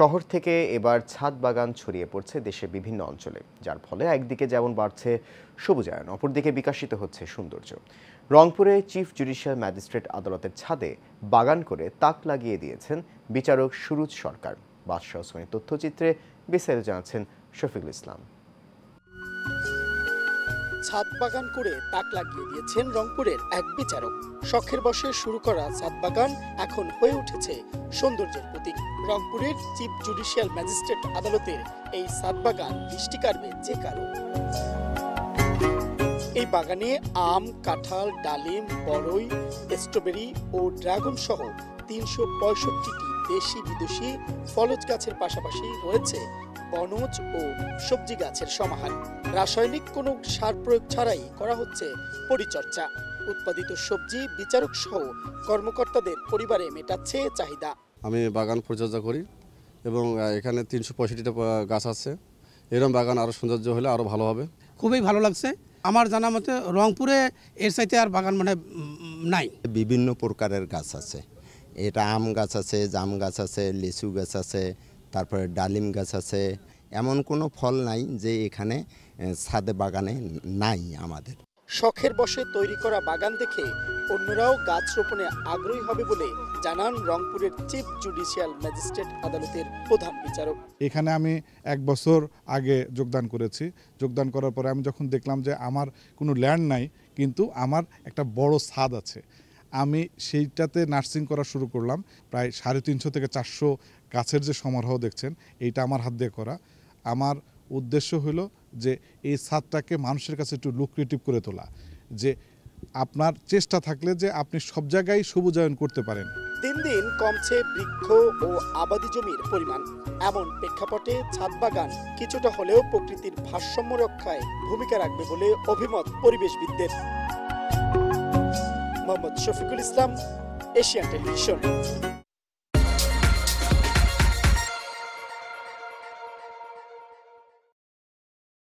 শহর থেকে এবার ছাদ বাগান ছড়িয়ে পড়ছে দেশের বিভিন্ন অঞ্চলে, যার ফলে একদিকে যেমন বাড়ছে সবুজায়ন, অপরদিকে বিকশিত হচ্ছে সৌন্দর্য। রংপুরে চিফ জুডিশিয়াল ম্যাজিস্ট্রেট আদালতের ছাদে বাগান করে তাক লাগিয়ে দিয়েছেন বিচারক সুরুজ সরকার। বাদশাহ ওসমানীর তথ্যচিত্রে বিস্তারিত জানাচ্ছেন শফিকুল ইসলাম। ছাদ বাগান করে তাক লাগিয়ে দিয়েছেন রংপুরের এক বিচারক। শখের বসে শুরু করা ছাদ বাগান এখন হয়ে উঠেছে সৌন্দর্যের প্রতীক। রংপুরের চিফ জুডিশিয়াল ম্যাজিস্ট্রেট আদালতের এই ছাদ বাগান দৃষ্টি কাড়বে যে কারো। এই বাগানে আম, কাঁঠাল, ডালিম, বড়ই, স্ট্রবেরি ও ড্রাগন সহ ৩৬৫টি দেশি বিদেশি ফলজ গাছের পাশাপাশি রয়েছে বনজ ও সবজি গাছের সমাহার। রাসায়নিক কোনো সার প্রয়োগ ছাড়াই করা হচ্ছে পরিচর্যা। উৎপাদিত সবজি বিচারক সহ কর্মকর্তাদের পরিবারে মেটাচ্ছে চাহিদা। আমি বাগান পরিচর্যা করি এবং এখানে ৩৬৫টা গাছ আছে। এরকম বাগান আরও সৌন্দর্য হলে আরও ভালো হবে। খুবই ভালো লাগছে। আমার জানা মতে রংপুরে এর চাইতে আর বাগান মানে নাই। বিভিন্ন প্রকারের গাছ আছে, এটা আম গাছ আছে, জাম গাছ আছে, লিচু গাছ আছে, তারপরে ডালিম গাছ আছে। এমন কোনো ফল নাই যে এখানে ছাদে বাগানে নাই আমাদের। শখের বসে তৈরি করা বাগান দেখে অন্যরাও গাছ রোপণে আগ্রহী হবে বলে জানান রংপুরের চিফ জুডিশিয়াল ম্যাজিস্ট্রেট আদালতের প্রধান বিচারক। এখানে আমি 1 বছর আগে যোগদান করেছি। যোগদান করার পরে আমি যখন দেখলাম যে আমার কোনো ল্যান্ড নাই, কিন্তু আমার একটা বড় ছাদ আছে, আমি সেইটাতে নার্সিং করা শুরু করলাম। প্রায় 350 থেকে 400 গাছের যে সমারোহ দেখছেন, এইটা আমার হাত দিয়ে করা। আমার উদ্দেশ্য হলো যে এই ছাদটাকে মানুষের কাছে একটু লুক্রেটিভ করে তোলা, যে আপনার চেষ্টা থাকলে যে আপনি সব জায়গায় সবুজায়ন করতে পারেন। দিন দিন কমছে বৃক্ষ ও আবাদি জমির পরিমাণ। এমন প্রেক্ষাপটে ছাদ বাগান কিছুটা হলেও প্রকৃতির ভারসাম্য রক্ষায় ভূমিকা রাখবে বলে অভিমত পরিবেশবিদদের। Mohammad Shafiqul Islam, Asian television.